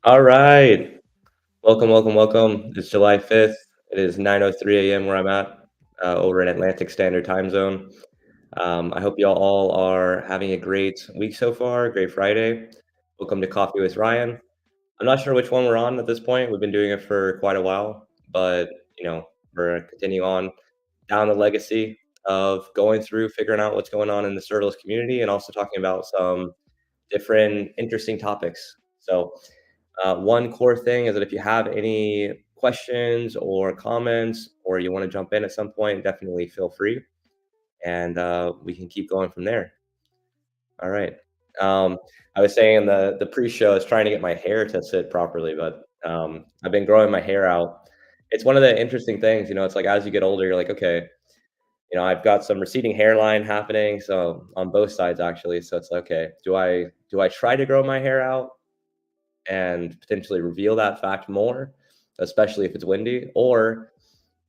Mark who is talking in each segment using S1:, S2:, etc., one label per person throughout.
S1: All right. Welcome, welcome, welcome. It's July 5th. It is 9:03 a.m. where I'm at, over in Atlantic Standard Time Zone. I hope y'all all are having a great week so far, great Friday. Welcome to Coffee with Ryan. I'm not sure which one we're on at this point. We've been doing it for quite a while, but we're continuing on down the legacy of going through, figuring out what's going on in the serverless community, and also talking about some different interesting topics. So one core thing is that if you have any questions or comments, or you want to jump in at some point, definitely feel free, and we can keep going from there. All right. Um, I was saying in the pre-show, I was trying to get my hair to sit properly, but I've been growing my hair out. It's one of the interesting things, it's like as you get older, you're like, okay, I've got some receding hairline happening, so on both sides actually. So it's like, okay, do I try to grow my hair out and potentially reveal that fact more, especially if it's windy, or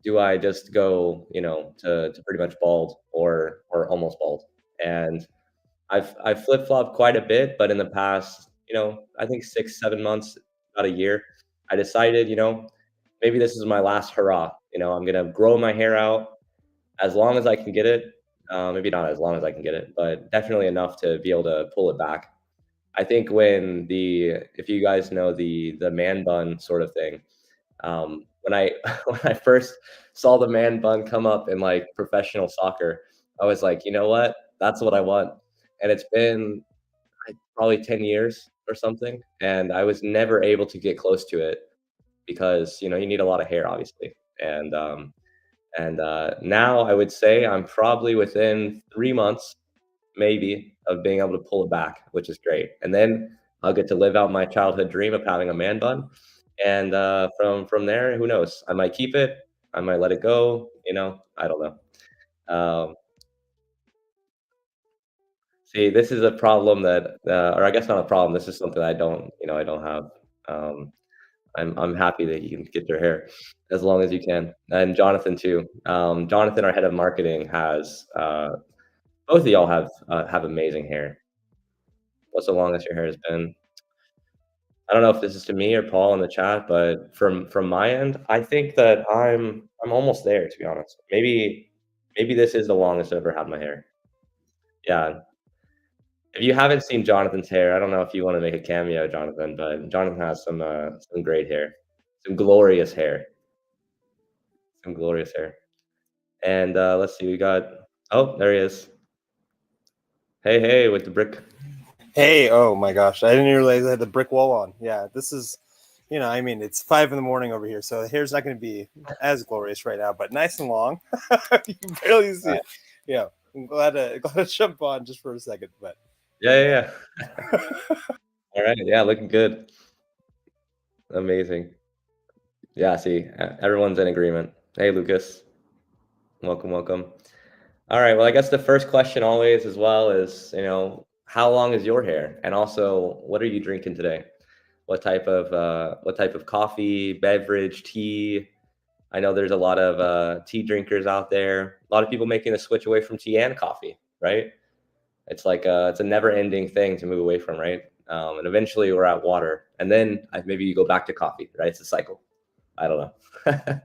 S1: do I just go, to pretty much bald or almost bald? And I've flip flopped quite a bit, but in the past, I think 6 7 months, about a year, I decided, maybe this is my last hurrah. I'm gonna grow my hair out as long as I can get it. Maybe not as long as I can get it, but definitely enough to be able to pull it back. I think if you guys know the man bun sort of thing, when I when I first saw the man bun come up in like professional soccer, I was like, you know what, that's what I want. And it's been like probably 10 years or something, and I was never able to get close to it because you need a lot of hair, obviously. And now I would say I'm probably within 3 months maybe of being able to pull it back, which is great. And then I'll get to live out my childhood dream of having a man bun. And from there, who knows? I might keep it. I might let it go. I don't know. Um, See, this is a problem that, or I guess not a problem. This is something I don't have. Um, I'm happy that you can get your hair as long as you can, and Jonathan too. Jonathan, our head of marketing, has both of y'all have amazing hair. What's the longest your hair has been? I don't know if this is to me or Paul in the chat, but from my end, I think that I'm almost there, to be honest. Maybe this is the longest I've ever had my hair. Yeah. If you haven't seen Jonathan's hair, I don't know if you want to make a cameo, Jonathan, but Jonathan has some great hair, some glorious hair, some glorious hair. And let's see, we got. Oh, there he is. Hey, hey, with the brick.
S2: Hey, oh my gosh, I didn't realize I had the brick wall on. Yeah, this is, it's 5 in the morning over here, so the hair's not going to be as glorious right now, but nice and long. You can barely see it. Yeah, I'm glad to jump on just for a second, but
S1: Yeah, yeah, yeah. All right, yeah, looking good. Amazing. Yeah, see, everyone's in agreement. Hey, Lucas. Welcome, welcome. All right. Well, I guess the first question always as well is, how long is your hair? And also, what are you drinking today? What type of coffee, beverage, tea? I know there's a lot of tea drinkers out there. A lot of people making a switch away from tea and coffee, right? It's like it's a never-ending thing to move away from, right? And eventually we're at water, and then maybe you go back to coffee, right? It's a cycle. I don't know.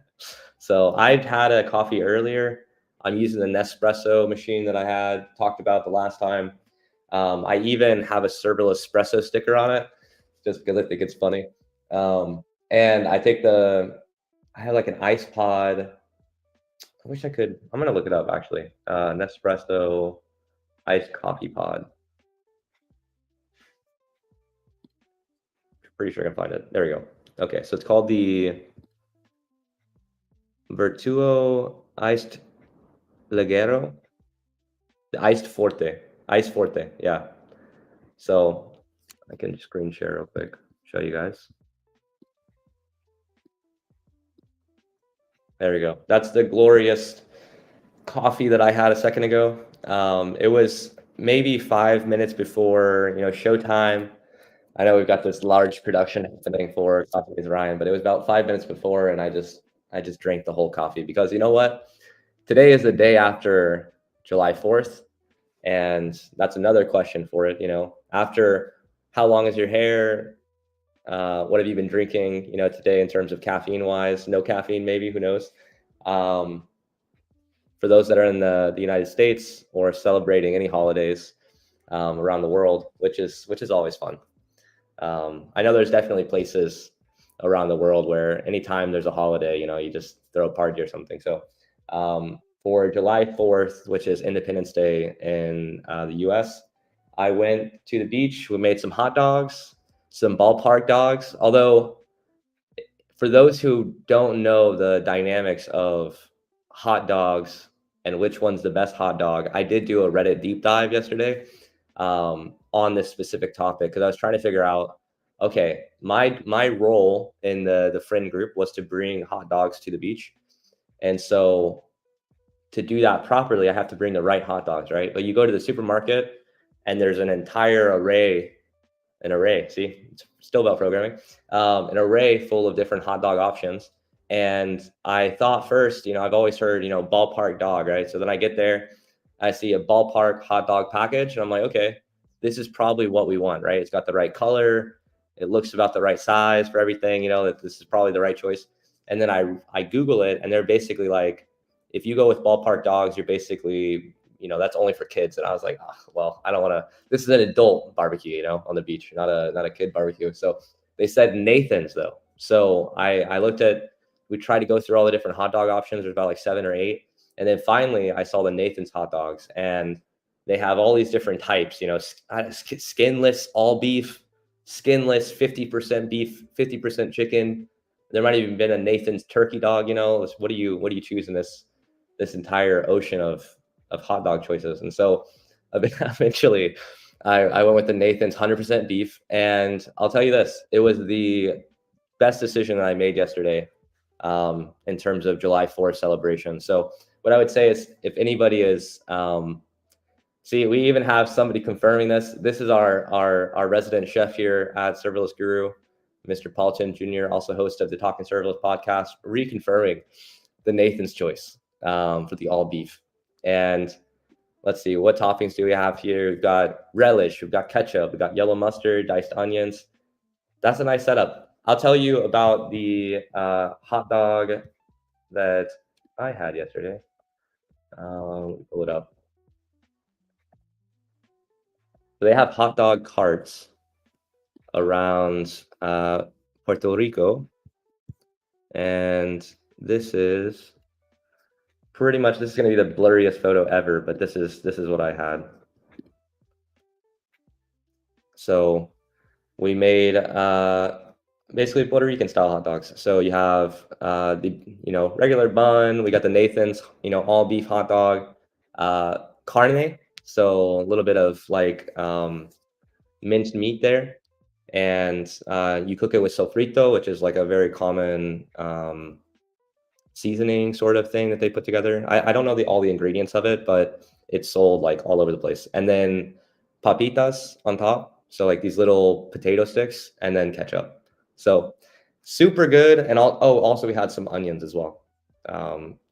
S1: So I've had a coffee earlier. I'm using the Nespresso machine that I had talked about the last time. I even have a serverless espresso sticker on it, just because I think it's funny. And I have like an ice pod. I wish I could. I'm gonna look it up actually. Nespresso iced coffee pod. Pretty sure I can find it. There we go. Okay, so it's called the Virtuo Iced Leggero, the Iced Forte, Ice Forte. Yeah. So I can screen share real quick, show you guys. There we go. That's the glorious coffee that I had a second ago. It was maybe 5 minutes before showtime. I know we've got this large production happening for Coffee with Ryan, but it was about 5 minutes before, and I just drank the whole coffee because you know what? Today is the day after July 4th, and that's another question for it. After how long is your hair? What have you been drinking, today in terms of caffeine wise? No caffeine, maybe, who knows? For those that are in the United States or celebrating any holidays around the world, which is always fun. I know there's definitely places around the world where anytime there's a holiday, you just throw a party or something. So for July 4th, which is Independence Day in the US, I went to the beach. We made some hot dogs, some ballpark dogs. Although, for those who don't know the dynamics of hot dogs and which one's the best hot dog, I did do a Reddit deep dive yesterday on this specific topic because I was trying to figure out, okay, my role in the friend group was to bring hot dogs to the beach, and so to do that properly, I have to bring the right hot dogs, right? But you go to the supermarket and there's an entire array, see, it's still about programming, an array full of different hot dog options. And I thought first, I've always heard, ballpark dog, right? So then I get there, I see a ballpark hot dog package, and I'm like, okay, this is probably what we want, right? It's got the right color, it looks about the right size for everything, that this is probably the right choice. And then I Google it, and they're basically like, if you go with ballpark dogs, you're basically, that's only for kids. And I was like, well, I don't want to. This is an adult barbecue, on the beach, not a kid barbecue. So they said Nathan's though. So I looked at. We tried to go through all the different hot dog options. There's about like 7 or 8, and then finally I saw the Nathan's hot dogs, and they have all these different types. Skinless all beef, skinless 50% beef, 50% chicken. There might have even been a Nathan's turkey dog. What do you choose in this entire ocean of hot dog choices? And so eventually I went with the Nathan's 100% beef, and I'll tell you this, it was the best decision that I made yesterday in terms of July 4th celebration. So what I would say is, if anybody is see, we even have somebody confirming this. This is our resident chef here at Serverless Guru, Mr. Paulton Jr., also host of the Talking Serverless podcast, reconfirming the Nathan's choice for the all beef. And let's see, what toppings do we have here? We've got relish, we've got ketchup, we've got yellow mustard, diced onions. That's a nice setup. I'll tell you about the hot dog that I had yesterday. Pull it up. So they have hot dog carts around Puerto Rico, and this is pretty much, this is going to be the blurriest photo ever, but this is what I had. So we made basically Puerto Rican style hot dogs. So you have the regular bun. We got the Nathan's all beef hot dog, carne. So a little bit of like minced meat there, and you cook it with sofrito, which is like a very common seasoning sort of thing that they put together. I don't know all the ingredients of it, but it's sold like all over the place. And then papitas on top, so like these little potato sticks, and then ketchup. So super good. And also we had some onions as well,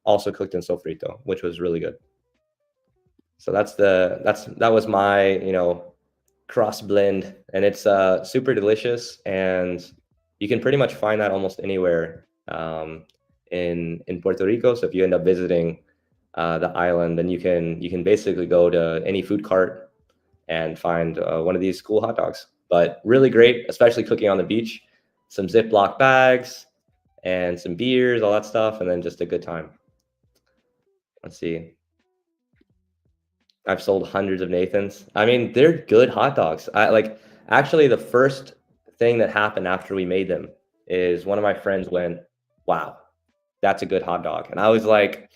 S1: also cooked in sofrito, which was really good. So that was my cross blend, and it's super delicious, and you can pretty much find that almost anywhere in Puerto Rico. So if you end up visiting the island, then you can basically go to any food cart and find one of these cool hot dogs. But really great, especially cooking on the beach. Some Ziploc bags and some beers, all that stuff, and then just a good time. Let's see. I've sold hundreds of Nathan's. I mean, they're good hot dogs. Actually, the first thing that happened after we made them is one of my friends went, "Wow, that's a good hot dog." And I was like,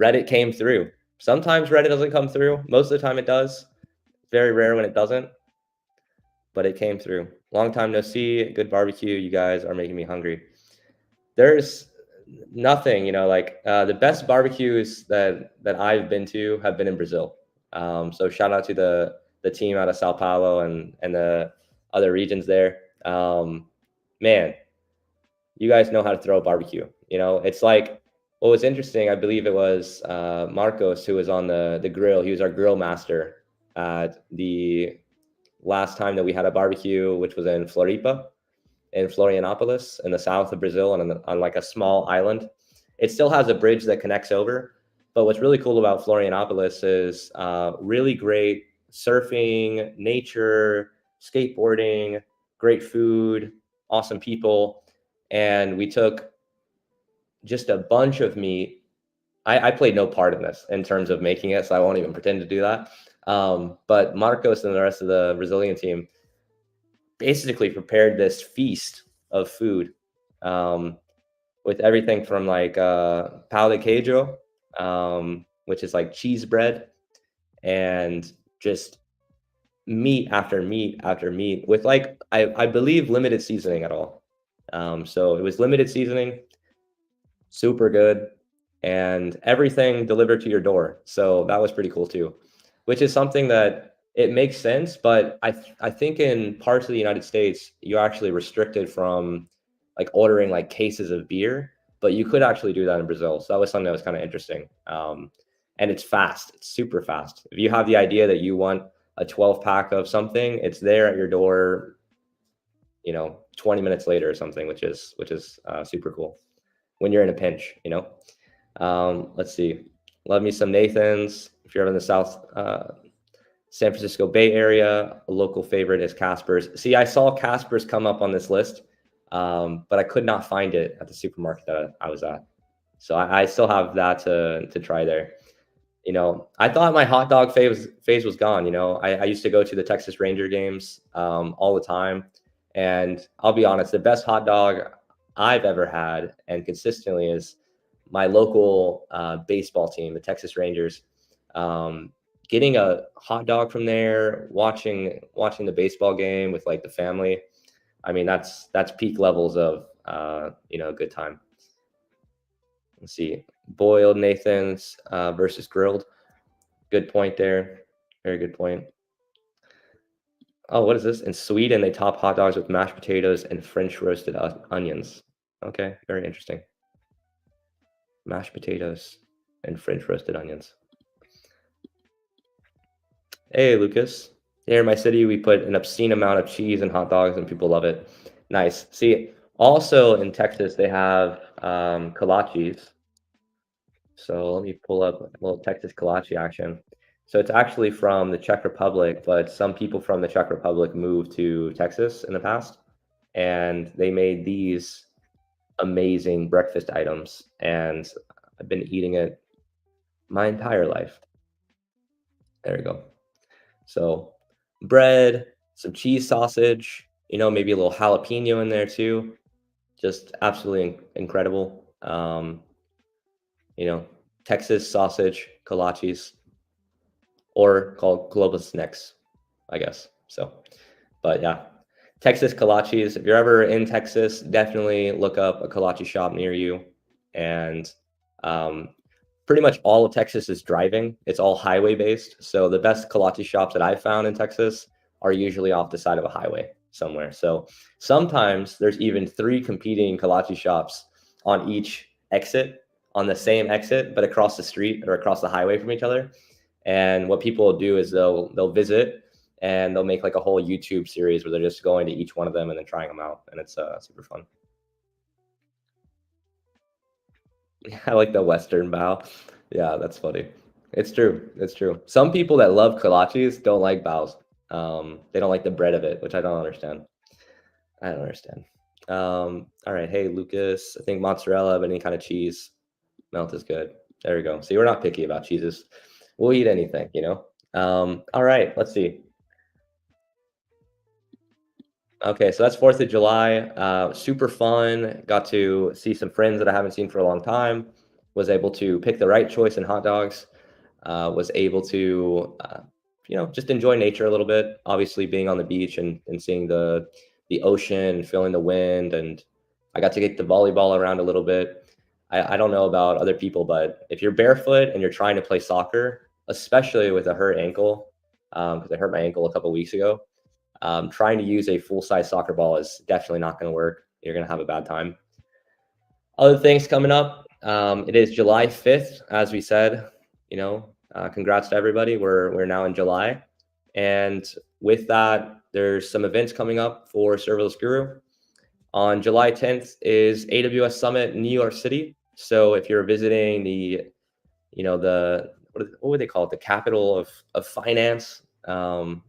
S1: Reddit came through. Sometimes Reddit doesn't come through. Most of the time it does. Very rare when it doesn't, but it came through. Long time no see. Good barbecue. You guys are making me hungry. There's nothing, the best barbecues that I've been to have been in Brazil. So shout out to the team out of Sao Paulo and the other regions there. Man, you guys know how to throw a barbecue. It's like, what was interesting, I believe it was Marcos who was on the grill. He was our grill master at the last time that we had a barbecue, which was in Floripa. in Florianopolis in the south of Brazil on like a small island. It still has a bridge that connects over. But what's really cool about Florianopolis is really great surfing, nature, skateboarding, great food, awesome people. And we took just a bunch of meat. I played no part in this in terms of making it, so I won't even pretend to do that. But Marcos and the rest of the Brazilian team basically prepared this feast of food with everything from like pão de queijo, which is like cheese bread, and just meat after meat after meat with like I believe limited seasoning at all. So it was limited seasoning, super good, and everything delivered to your door. So that was pretty cool too, which is something that it makes sense. But I think in parts of the United States, you're actually restricted from like ordering like cases of beer, but you could actually do that in Brazil. So that was something that was kind of interesting. And it's fast. It's super fast. If you have the idea that you want a 12 pack of something, it's there at your door, 20 minutes later or something, which is super cool when you're in a pinch, Let's see. Love me some Nathan's. If you're ever in the South San Francisco Bay Area, a local favorite is Casper's. See, I saw Casper's come up on this list, but I could not find it at the supermarket that I was at. So I still have that to try there. I thought my hot dog phase was gone. I used to go to the Texas Ranger games all the time. And I'll be honest, the best hot dog I've ever had and consistently is my local baseball team, the Texas Rangers. Getting a hot dog from there, watching the baseball game with like the family. I mean, that's peak levels of good time. Let's see, boiled Nathan's versus grilled. Good point there. Very good point. Oh, what is this? In Sweden, they top hot dogs with mashed potatoes and French roasted onions. Okay, very interesting. Mashed potatoes and French roasted onions. Hey, Lucas. Here in my city, we put an obscene amount of cheese in hot dogs and people love it. Nice. See, also in Texas, they have kolaches. So let me pull up a little Texas kolache action. So it's actually from the Czech Republic, but some people from the Czech Republic moved to Texas in the past, and they made these amazing breakfast items, and I've been eating it my entire life. There we go. So bread, some cheese sausage, maybe a little jalapeno in there too. Just absolutely incredible. Texas sausage kolaches, or called global snacks, I guess. So, but yeah, Texas kolaches. If you're ever in Texas, definitely look up a kolache shop near you. And pretty much all of Texas is driving. It's all highway based. So the best kolache shops that I've found in Texas are usually off the side of a highway somewhere. So sometimes there's even 3 competing kolache shops on each exit, on the same exit, but across the street or across the highway from each other. And what people will do is they'll visit and they'll make like a whole YouTube series where they're just going to each one of them and then trying them out. And it's super fun. I like the Western bow. Yeah, that's funny. It's true. It's true. Some people that love kolaches don't like bows. They don't like the bread of it, which I don't understand. All right. Hey, Lucas, I think mozzarella, but any kind of cheese melt is good. There we go. See, we're not picky about cheeses. We'll eat anything, All right, let's see. Okay, so that's 4th of July. Super fun. Got to see some friends that I haven't seen for a long time. Was able to pick the right choice in hot dogs. Was able to, just enjoy nature a little bit. Obviously, being on the beach and seeing the ocean and feeling the wind. And I got to get the volleyball around a little bit. I don't know about other people, but if you're barefoot and you're trying to play soccer, especially with a hurt ankle, because I hurt my ankle a couple weeks ago, trying to use a full-size soccer ball is definitely not going to work. You're going to have a bad time. Other things coming up. It is July 5th, as we said. Congrats to everybody. We're now in July, and with that, there's some events coming up for Serverless Guru. On July 10th is AWS Summit in New York City. So if you're visiting the what would they call it? The capital of finance, of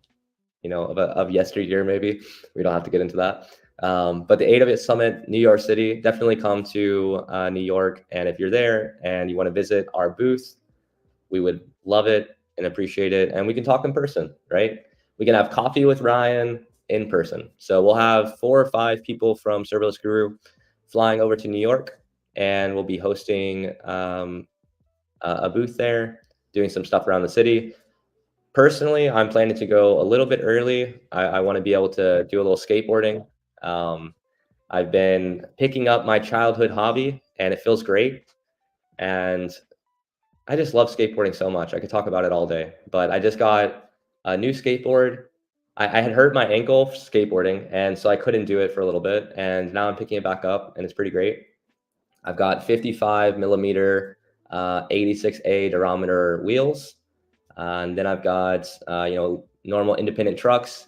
S1: yesteryear, maybe. We don't have to get into that. But the AWS Summit, New York City, definitely come to New York. And if you're there and you want to visit our booth, we would love it and appreciate it. And we can talk in person, right? We can have coffee with Ryan in person. So we'll have 4 or 5 people from Serverless Guru flying over to New York, and we'll be hosting a booth there, doing some stuff around the city. Personally, I'm planning to go a little bit early. I want to be able to do a little skateboarding. I've been picking up my childhood hobby, and it feels great. And I just love skateboarding so much. I could talk about it all day, but I just got a new skateboard. I had hurt my ankle skateboarding, and so I couldn't do it for a little bit. And now I'm picking it back up, and it's pretty great. I've got 55 millimeter 86A durometer wheels. And then I've got, normal independent trucks.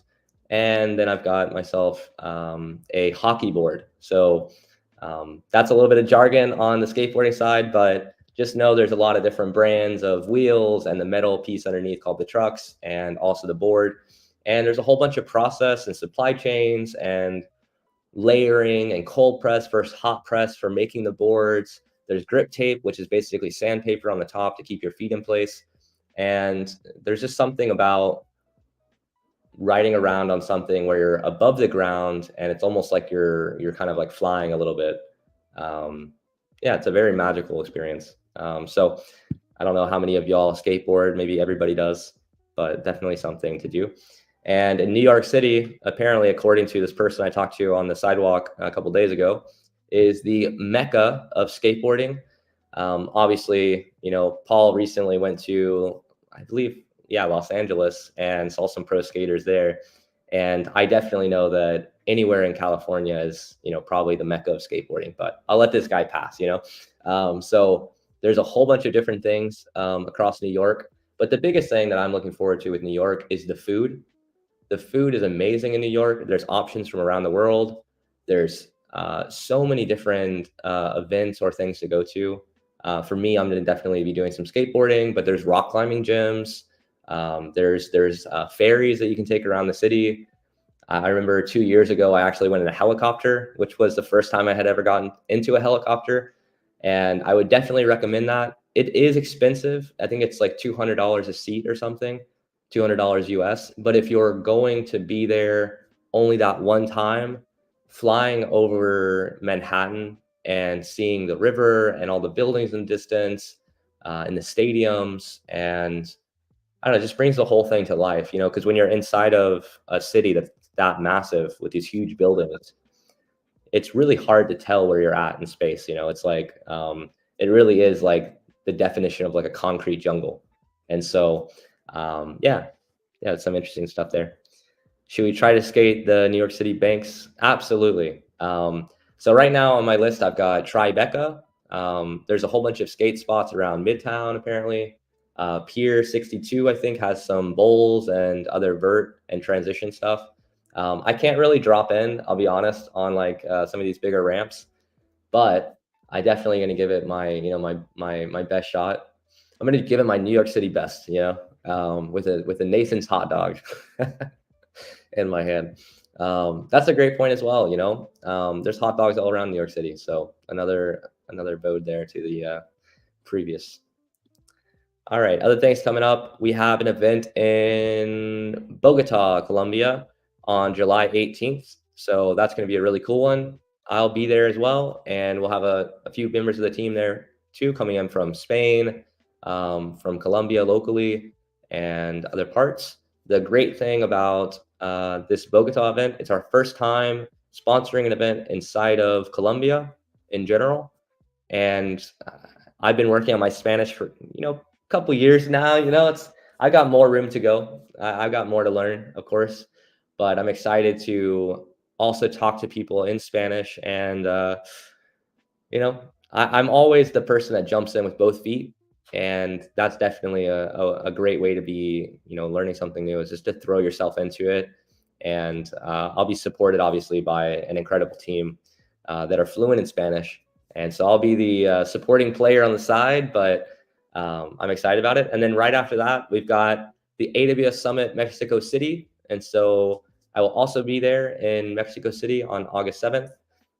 S1: And then I've got myself a hockey board. So that's a little bit of jargon on the skateboarding side, but just know there's a lot of different brands of wheels and the metal piece underneath called the trucks and also the board. And there's a whole bunch of process and supply chains and layering and cold press versus hot press for making the boards. There's grip tape, which is basically sandpaper on the top to keep your feet in place. And there's just something about riding around on something where you're above the ground and it's almost like you're kind of like flying a little bit. Yeah, it's a very magical experience. So I don't know how many of y'all skateboard, maybe everybody does, but definitely something to do. And in New York City, apparently, according to this person I talked to on the sidewalk a couple days ago, is the mecca of skateboarding. Obviously, Paul recently went to, I believe, Los Angeles and saw some pro skaters there. And I definitely know that anywhere in California is, probably the mecca of skateboarding, but I'll let this guy pass, So there's a whole bunch of different things across New York. But the biggest thing that I'm looking forward to with New York is the food. The food is amazing in New York. There's options from around the world. There's so many different events or things to go to. For me, I'm going to definitely be doing some skateboarding, but there's rock climbing gyms. There's ferries that you can take around the city. I remember 2 years ago, I actually went in a helicopter, which was the first time I had ever gotten into a helicopter. And I would definitely recommend that. It is expensive. I think it's like $200 a seat or something, $200 US. But if you're going to be there only that one time, flying over Manhattan and seeing the river and all the buildings in the distance, and the stadiums, and I don't know, it just brings the whole thing to life, because when you're inside of a city that's that massive with these huge buildings, it's really hard to tell where you're at in space. It's like, it really is like the definition of like a concrete jungle. And so, it's some interesting stuff there. Should we try to skate the New York City Banks? Absolutely. So right now on my list, I've got Tribeca. There's a whole bunch of skate spots around Midtown, apparently. Pier 62, I think, has some bowls and other vert and transition stuff. I can't really drop in, I'll be honest, on like some of these bigger ramps, but I definitely going to give it my best shot. I'm going to give it my New York City best, with a Nathan's hot dog in my hand. That's a great point as well. There's hot dogs all around New York City, so another vote there to the previous. All right, other things coming up. We have an event in Bogota, Colombia on July 18th. So that's going to be a really cool one. I'll be there as well. And we'll have a few members of the team there too, coming in from Spain, from Colombia locally, and other parts. The great thing about this Bogota event, it's our first time sponsoring an event inside of Colombia in general. And I've been working on my Spanish for, couple years now. I got more room to go. I've got more to learn, of course, but I'm excited to also talk to people in Spanish. And I'm always the person that jumps in with both feet, and that's definitely a great way to be learning something new, is just to throw yourself into it. And I'll be supported obviously by an incredible team that are fluent in Spanish. And so I'll be the supporting player on the side, but I'm excited about it. And then right after that, we've got the AWS Summit Mexico City. And so I will also be there in Mexico City on August 7th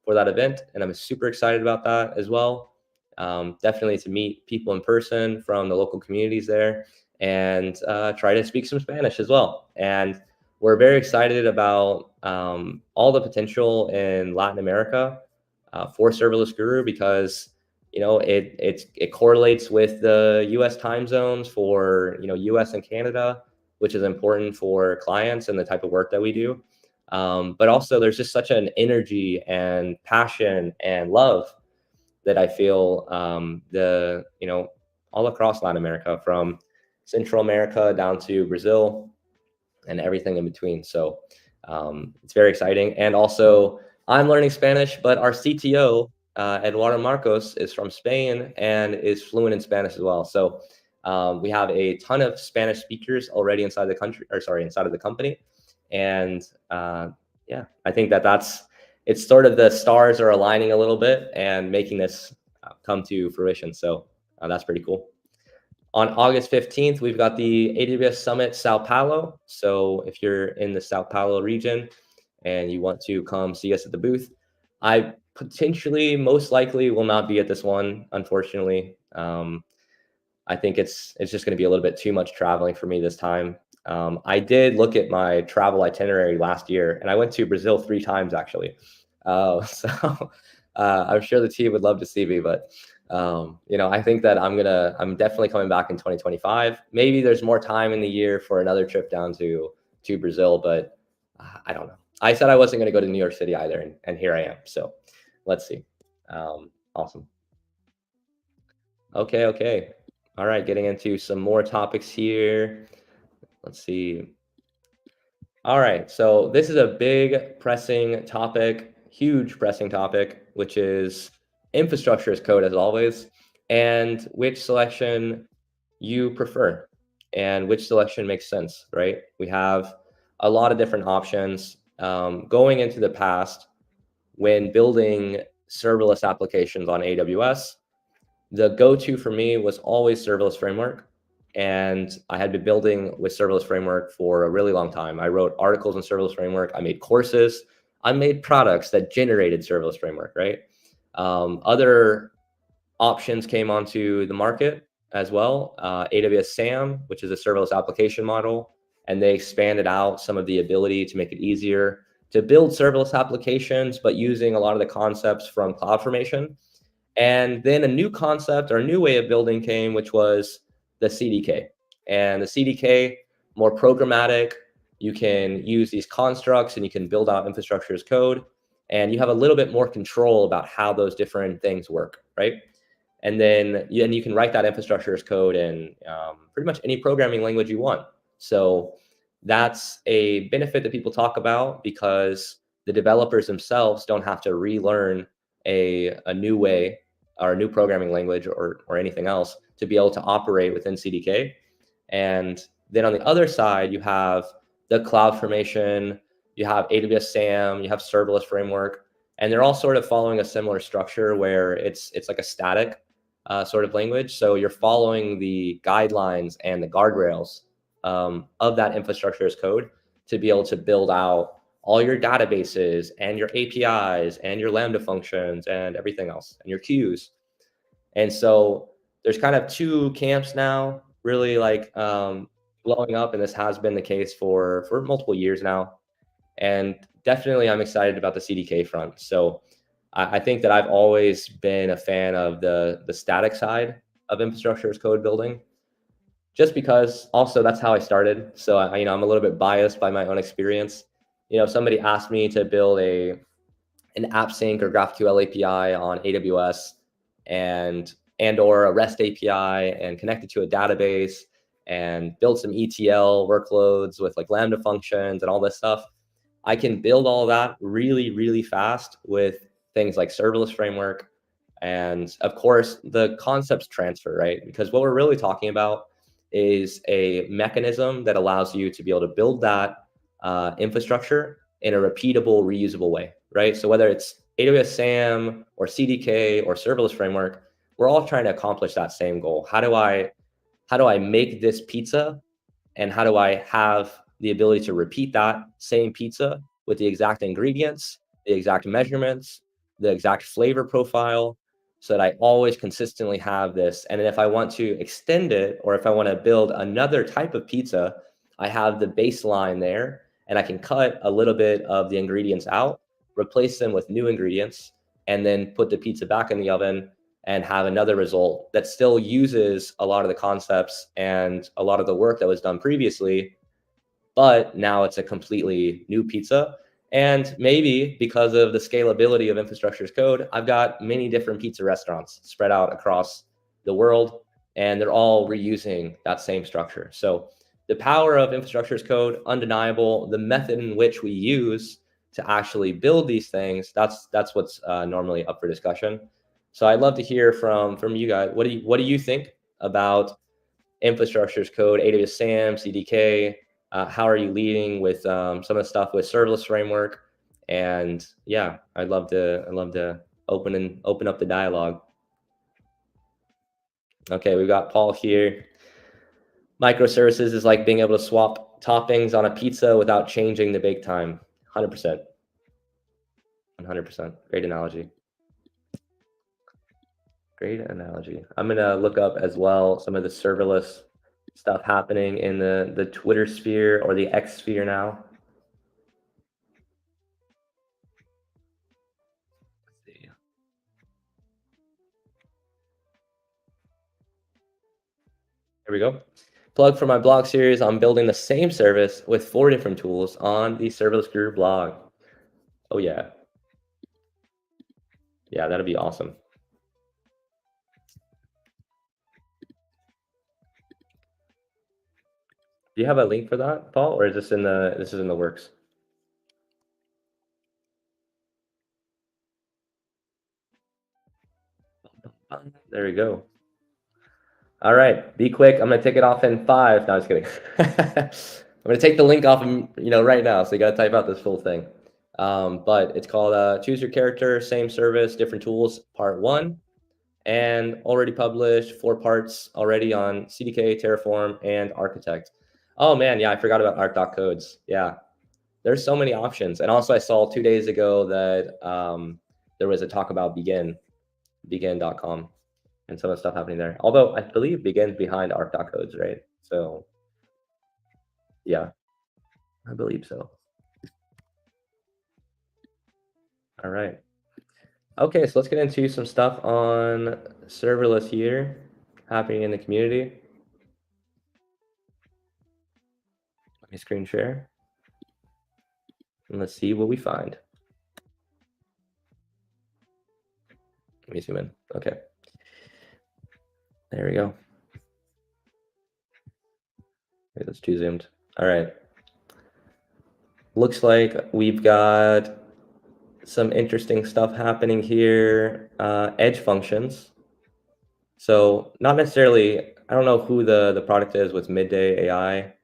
S1: for that event. And I'm super excited about that as well. Definitely to meet people in person from the local communities there and try to speak some Spanish as well. And we're very excited about all the potential in Latin America for Serverless Guru because it correlates with the U.S. time zones for U.S. and Canada, which is important for clients and the type of work that we do. But also, there's just such an energy and passion and love that I feel all across Latin America, from Central America down to Brazil and everything in between. So it's very exciting. And also, I'm learning Spanish, but our CTO, Eduardo Marcos, is from Spain and is fluent in Spanish as well. So we have a ton of Spanish speakers already inside the inside of the company. And yeah, I think it's sort of the stars are aligning a little bit and making this come to fruition. So that's pretty cool. On August 15th, we've got the AWS Summit Sao Paulo. So if you're in the Sao Paulo region and you want to come see us at the booth, I potentially, most likely, will not be at this one, unfortunately. I think it's just going to be a little bit too much traveling for me this time. I did look at my travel itinerary last year, and I went to Brazil 3 times, actually. So I'm sure the team would love to see me, but I think that I'm definitely coming back in 2025. Maybe there's more time in the year for another trip down to Brazil, but I don't know. I said I wasn't going to go to New York City either, and here I am. So let's see. Awesome. Okay. All right, getting into some more topics here. Let's see. All right, so this is a big pressing topic, huge pressing topic, which is infrastructure as code, as always, and which selection you prefer and which selection makes sense, right? We have a lot of different options. Going into the past, when building serverless applications on AWS, the go-to for me was always Serverless Framework. And I had been building with Serverless Framework for a really long time. I wrote articles in Serverless Framework. I made courses. I made products that generated Serverless Framework, right? Other options came onto the market as well. AWS SAM, which is a serverless application model, and they expanded out some of the ability to make it easier to build serverless applications, but using a lot of the concepts from CloudFormation. And then a new concept or a new way of building came, which was the CDK. And the CDK, more programmatic. You can use these constructs and you can build out infrastructure as code. And you have a little bit more control about how those different things work, right? And then you can write that infrastructure as code in pretty much any programming language you want. So that's a benefit that people talk about because the developers themselves don't have to relearn a new way or a new programming language or anything else to be able to operate within CDK. And then on the other side, you have the CloudFormation, you have AWS SAM, you have Serverless Framework, and they're all sort of following a similar structure where it's like a static sort of language. So you're following the guidelines and the guardrails of that infrastructure as code to be able to build out all your databases and your APIs and your Lambda functions and everything else and your queues. And so there's kind of 2 camps now, really like blowing up, and this has been the case for multiple years now. And definitely I'm excited about the CDK front. So I think that I've always been a fan of the static side of infrastructure as code building, just because also that's how I started. So I'm a little bit biased by my own experience. If somebody asked me to build an AppSync or GraphQL API on AWS or a REST API and connect it to a database and build some ETL workloads with like Lambda functions and all this stuff, I can build all that really, really fast with things like Serverless Framework. And of course, the concepts transfer, right? Because what we're really talking about is a mechanism that allows you to be able to build that infrastructure in a repeatable, reusable way, right? So whether it's AWS SAM or CDK or serverless framework, we're all trying to accomplish that same goal. How do I make this pizza, and how do I have the ability to repeat that same pizza with the exact ingredients, the exact measurements, the exact flavor profile, so that I always consistently have this. And then if I want to extend it, or if I want to build another type of pizza, I have the baseline there, and I can cut a little bit of the ingredients out, replace them with new ingredients, and then put the pizza back in the oven and have another result that still uses a lot of the concepts and a lot of the work that was done previously, but now it's a completely new pizza. And maybe because of the scalability of infrastructure as code, I've got many different pizza restaurants spread out across the world, and they're all reusing that same structure. So the power of infrastructure as code, undeniable. The method in which we use to actually build these things, that's what's normally up for discussion. So I'd love to hear from you guys. What do you think about infrastructure as code, AWS SAM, CDK? How are you leading with some of the stuff with serverless framework? And yeah, I'd love to open up the dialogue. Okay, we've got Paul here. Microservices is like being able to swap toppings on a pizza without changing the bake time. 100%. 100%. Great analogy. Great analogy. I'm gonna look up as well some of the serverless stuff happening in the Twitter sphere, or the X sphere now. Let's see. Here we go. Plug for my blog series. I'm building the same service with 4 different tools on the Serverless Guru blog. Oh yeah. Yeah, that'd be awesome. Do you have a link for that, Paul, or is this in the works? There we go. All right, be quick. I'm gonna take it off in 5. No, I'm just kidding. I'm gonna take the link off right now, so you gotta type out this full thing. But it's called Choose Your Character, Same Service, Different Tools, Part 1, and already published 4 parts already on CDK, Terraform, and Architect. Oh man, yeah, I forgot about arc.codes. Yeah, there's so many options. And also I saw 2 days ago that there was a talk about begin.com. And some of the stuff happening there. Although I believe begins behind arc.codes, right? So yeah, I believe so. All right. Okay, so let's get into some stuff on serverless here happening in the community. Let me screen share. And let's see what we find. Let me zoom in. Okay. There we go. Okay, that's too zoomed. All right. Looks like we've got some interesting stuff happening here. Edge functions. So not necessarily, I don't know who the product is with Midday AI,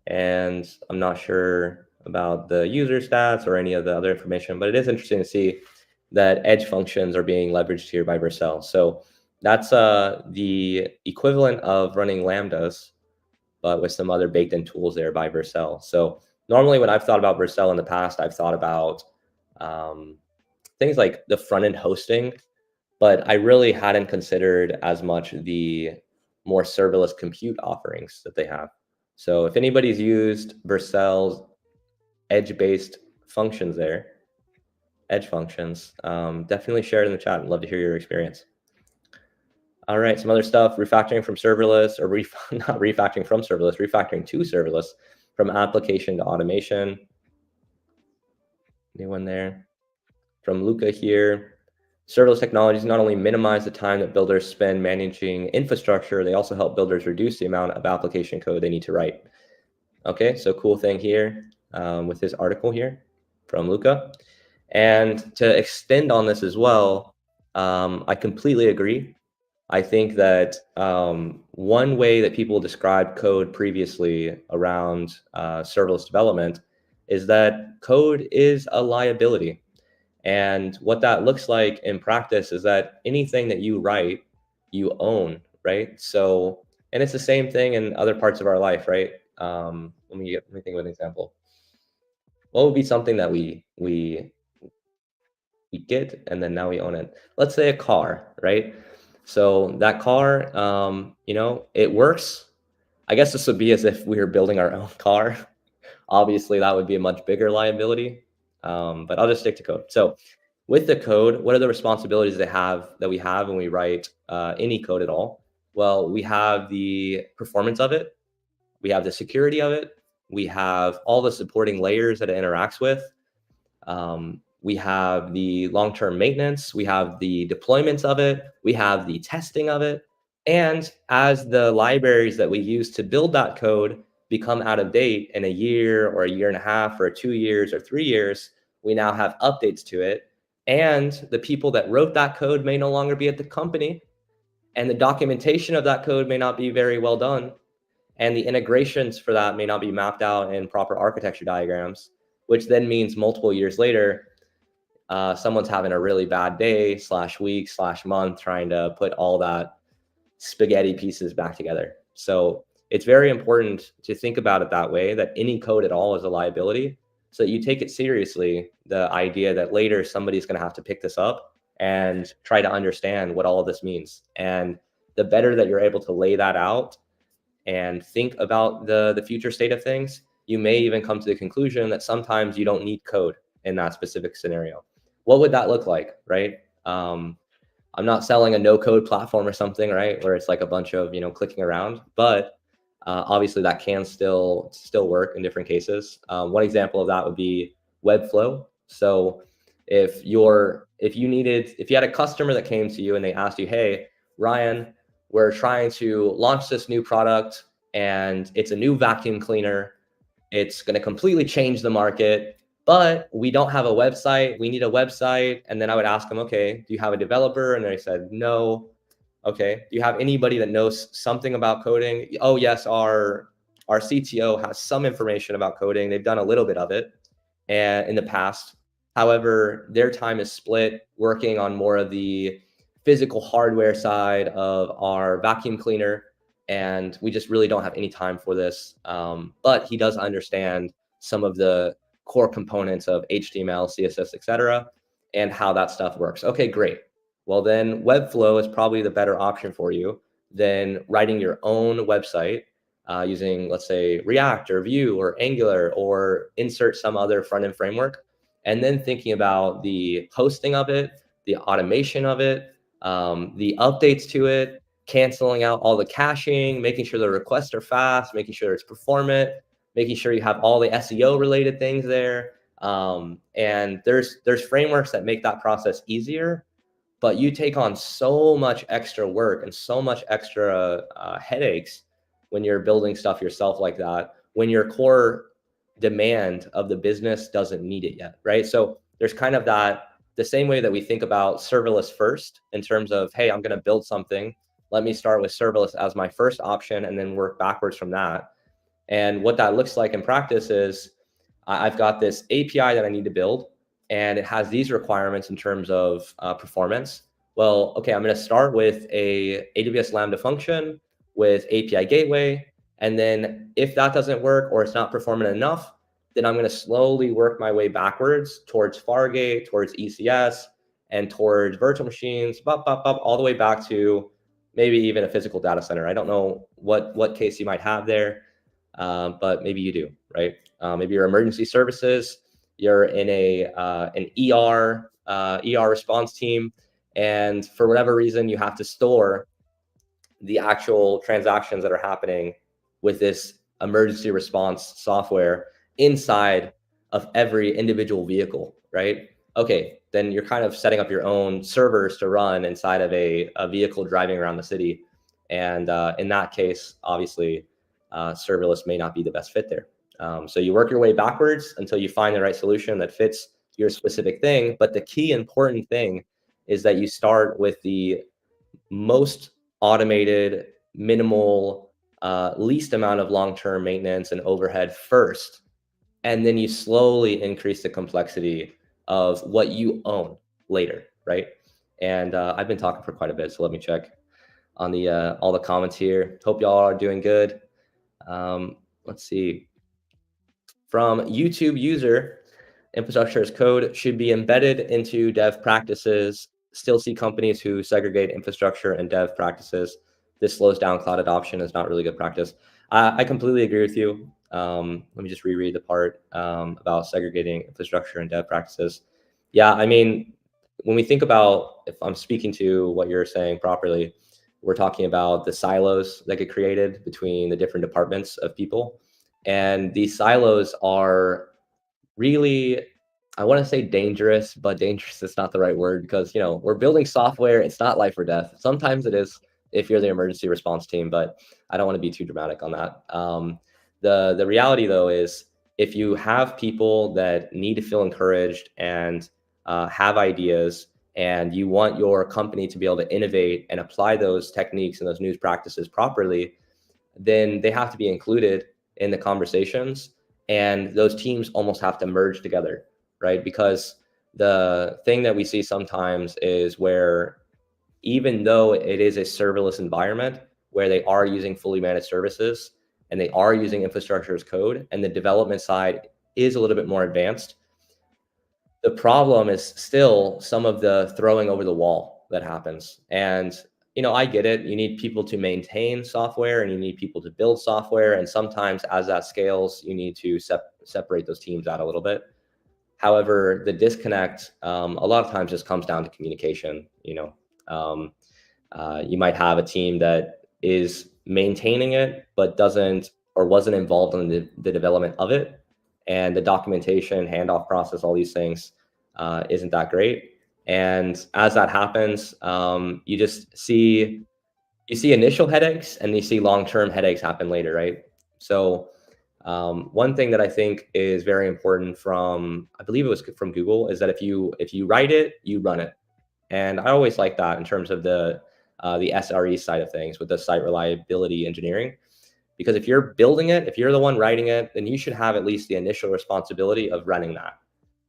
S1: and I'm not sure about the user stats or any of the other information, but it is interesting to see that edge functions are being leveraged here by Vercel. So that's the equivalent of running Lambdas, but with some other baked in tools there by Vercel. So normally when I've thought about Vercel in the past, I've thought about things like the front end hosting, but I really hadn't considered as much the more serverless compute offerings that they have. So if anybody's used Vercel's edge-based functions there, edge functions, definitely share it in the chat. I'd love to hear your experience. All right, some other stuff, refactoring from serverless, or not refactoring from serverless, refactoring to serverless, from application to automation. Anyone there? From Luca here. Serverless technologies not only minimize the time that builders spend managing infrastructure, they also help builders reduce the amount of application code they need to write. Okay, so cool thing here with this article here from Luca. And to extend on this as well, I completely agree. I think that one way that people described code previously around serverless development is that code is a liability. And what that looks like in practice is that anything that you write, you own, right? So, and it's the same thing in other parts of our life, right? Let me think of an example. What would be something that we get and then now we own it? Let's say a car, right? So that car, it works. I guess this would be as if we were building our own car. Obviously, that would be a much bigger liability, but I'll just stick to code. So with the code, what are the responsibilities that we have when we write any code at all? Well, we have the performance of it, we have the security of it, we have all the supporting layers that it interacts with. We have the long-term maintenance, we have the deployments of it, we have the testing of it. And as the libraries that we use to build that code become out of date in a year or a year and a half or 2 years or 3 years, we now have updates to it. And the people that wrote that code may no longer be at the company. And the documentation of that code may not be very well done. And the integrations for that may not be mapped out in proper architecture diagrams, which then means multiple years later, someone's having a really bad day / week / month trying to put all that spaghetti pieces back together. So it's very important to think about it that way, that any code at all is a liability, so that you take it seriously, the idea that later somebody's going to have to pick this up and try to understand what all of this means. And the better that you're able to lay that out and think about the future state of things, you may even come to the conclusion that sometimes you don't need code in that specific scenario. What would that look like, right? I'm not selling a no-code platform or something, right, where it's like a bunch of clicking around, but obviously that can still work in different cases. One example of that would be Webflow. So if you had a customer that came to you and they asked you, hey, Ryan, we're trying to launch this new product and it's a new vacuum cleaner. It's going to completely change the market, but we don't have a website. We need a website. And then I would ask them, okay, do you have a developer? And they said, no. Okay. Do you have anybody that knows something about coding? Oh, yes. Our CTO has some information about coding. They've done a little bit of it and in the past. However, their time is split working on more of the physical hardware side of our vacuum cleaner, and we just really don't have any time for this. But he does understand some of the core components of HTML, CSS, etc., and how that stuff works. Okay, great. Well, then Webflow is probably the better option for you than writing your own website using, let's say, React or Vue or Angular, or insert some other front-end framework, and then thinking about the hosting of it, the automation of it, the updates to it, canceling out all the caching, making sure the requests are fast, making sure it's performant, making sure you have all the SEO related things there. And there's frameworks that make that process easier, but you take on so much extra work and so much extra headaches when you're building stuff yourself like that, when your core demand of the business doesn't need it yet, right? So there's kind of the same way that we think about serverless first in terms of, hey, I'm going to build something. Let me start with serverless as my first option and then work backwards from that. And what that looks like in practice is I've got this API that I need to build, and it has these requirements in terms of performance. Well, okay, I'm going to start with a AWS Lambda function with API gateway. And then if that doesn't work or it's not performant enough, then I'm going to slowly work my way backwards towards Fargate, towards ECS, and towards virtual machines, all the way back to maybe even a physical data center. I don't know what case you might have there, but maybe you do, right? Maybe your emergency services, you're in an ER response team, and for whatever reason, you have to store the actual transactions that are happening with this emergency response software inside of every individual vehicle, right? Okay, then you're kind of setting up your own servers to run inside of a vehicle driving around the city. And in that case, obviously, serverless may not be the best fit there. So you work your way backwards until you find the right solution that fits your specific thing. But the key important thing is that you start with the most automated, minimal, least amount of long-term maintenance and overhead first. And then you slowly increase the complexity of what you own later, right? And I've been talking for quite a bit, so let me check on the all the comments here. Hope y'all are doing good. Let's see. From YouTube user, infrastructure as code should be embedded into dev practices. Still see companies who segregate infrastructure and dev practices. This slows down cloud adoption. Is not really good practice. I completely agree with you. Let me just reread the part about segregating infrastructure and dev practices. Yeah, I mean, when we think about, if I'm speaking to what you're saying properly, we're talking about the silos that get created between the different departments of people. And these silos are really, I want to say dangerous, but dangerous is not the right word because, we're building software. It's not life or death. Sometimes it is if you're the emergency response team, but I don't want to be too dramatic on that. The reality though is if you have people that need to feel encouraged and have ideas, and you want your company to be able to innovate and apply those techniques and those news practices properly, then they have to be included in the conversations, and those teams almost have to merge together, right? Because the thing that we see sometimes is where, even though it is a serverless environment where they are using fully managed services and they are using infrastructure as code, and the development side is a little bit more advanced, the problem is still some of the throwing over the wall that happens. And I get it. You need people to maintain software and you need people to build software. And sometimes as that scales, you need to separate those teams out a little bit. However, the disconnect a lot of times just comes down to communication. You might have a team that is maintaining it, but doesn't or wasn't involved in the development of it. And the documentation, handoff process, all these things isn't that great. And as that happens, you just see initial headaches and you see long-term headaches happen later, right? So one thing that I think is very important from, I believe it was from Google, is that if you write it, you run it. And I always like that in terms of the SRE side of things with the site reliability engineering. Because if you're building it, if you're the one writing it, then you should have at least the initial responsibility of running that.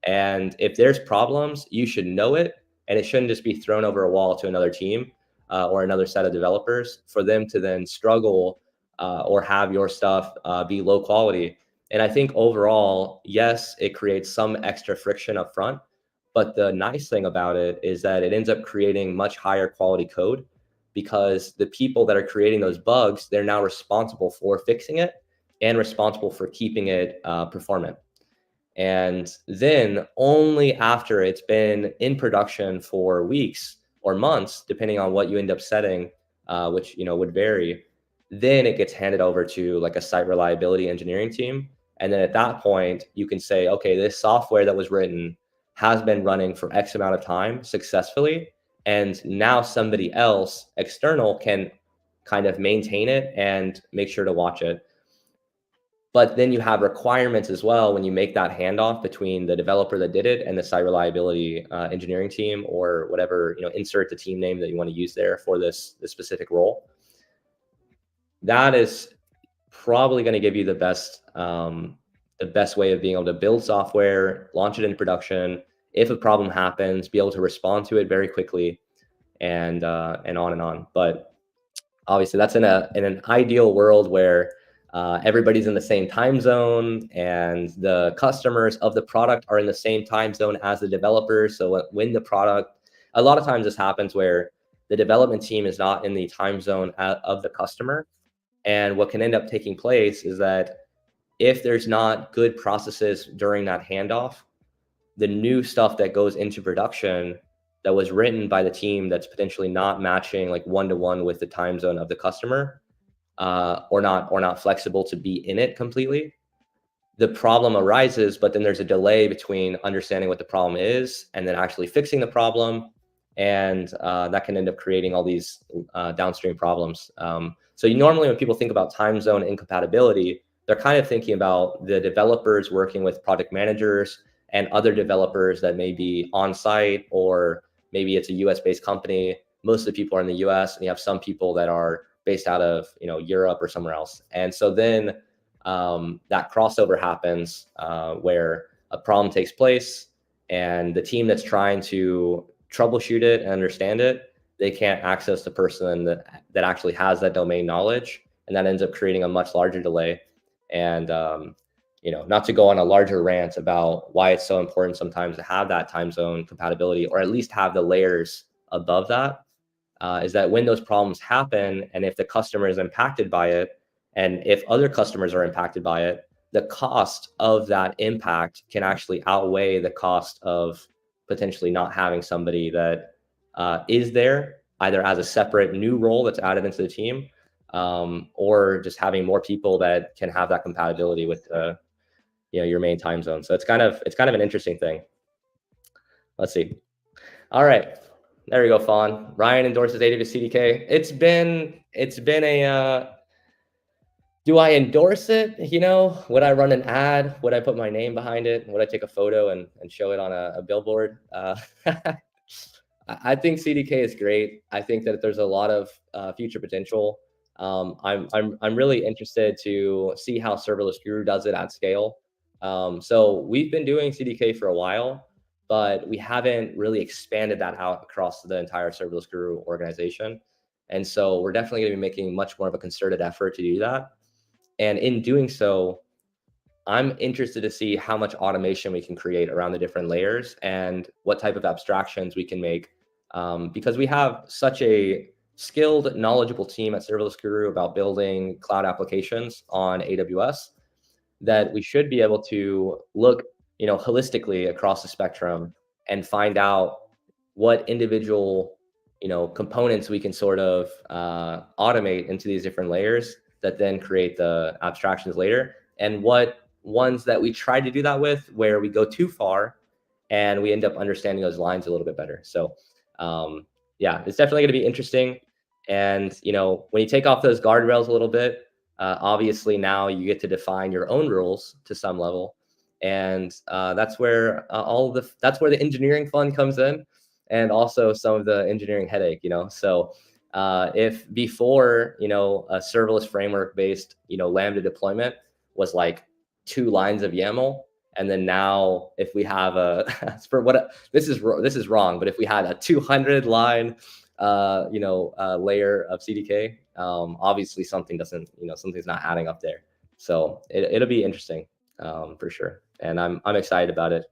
S1: And if there's problems, you should know it, and it shouldn't just be thrown over a wall to another team or another set of developers for them to then struggle or have your stuff be low quality. And I think overall, yes, it creates some extra friction up front, but the nice thing about it is that it ends up creating much higher quality code, because the people that are creating those bugs, they're now responsible for fixing it and responsible for keeping it performant. And then only after it's been in production for weeks or months, depending on what you end up setting, which would vary, then it gets handed over to like a site reliability engineering team. And then at that point, you can say, okay, this software that was written has been running for X amount of time successfully. And now somebody else external can kind of maintain it and make sure to watch it. But then you have requirements as well when you make that handoff between the developer that did it and the site reliability engineering team, or whatever, insert the team name that you want to use there for this specific role. That is probably going to give you the best way of being able to build software, launch it in production. If a problem happens, be able to respond to it very quickly, and on and on. But obviously, that's in an ideal world where everybody's in the same time zone and the customers of the product are in the same time zone as the developers. So when the product, a lot of times this happens where the development team is not in the time zone of the customer. And what can end up taking place is that if there's not good processes during that handoff, the new stuff that goes into production that was written by the team that's potentially not matching like one-to-one with the time zone of the customer, or not flexible to be in it completely, the problem arises. But then there's a delay between understanding what the problem is and then actually fixing the problem, and that can end up creating all these downstream problems. So normally when people think about time zone incompatibility, they're kind of thinking about the developers working with project managers and other developers that may be on site, or maybe it's a US based company. Most of the people are in the US, and you have some people that are based out of Europe or somewhere else. And so then that crossover happens where a problem takes place, and the team that's trying to troubleshoot it and understand it, they can't access the person that actually has that domain knowledge, and that ends up creating a much larger delay. And not to go on a larger rant about why it's so important sometimes to have that time zone compatibility, or at least have the layers above that, is that when those problems happen, and if the customer is impacted by it, and if other customers are impacted by it, the cost of that impact can actually outweigh the cost of potentially not having somebody that is there, either as a separate new role that's added into the team, or just having more people that can have that compatibility with your main time zone. So it's kind of an interesting thing. Let's see. All right. There we go, Fawn. Ryan endorses AWS CDK. It's been a do I endorse it? Would I run an ad? Would I put my name behind it? Would I take a photo and show it on a billboard? I think CDK is great. I think that there's a lot of future potential. I'm really interested to see how Serverless Guru does it at scale. So we've been doing CDK for a while, but we haven't really expanded that out across the entire Serverless Guru organization. And so we're definitely going to be making much more of a concerted effort to do that. And in doing so, I'm interested to see how much automation we can create around the different layers and what type of abstractions we can make, because we have such a skilled, knowledgeable team at Serverless Guru about building cloud applications on AWS, that we should be able to look, holistically across the spectrum and find out what individual, components we can sort of automate into these different layers that then create the abstractions later, and what ones that we try to do that with where we go too far and we end up understanding those lines a little bit better. So yeah, it's definitely going to be interesting. And when you take off those guardrails a little bit, obviously now you get to define your own rules to some level, and that's where that's where the engineering fun comes in, and also some of the engineering headache. So if before a serverless framework based Lambda deployment was like 2 lines of YAML, and then now if we have this is wrong, but if we had a 200 line layer of CDK, obviously something's not adding up there. So it'll be interesting for sure, and I'm excited about it.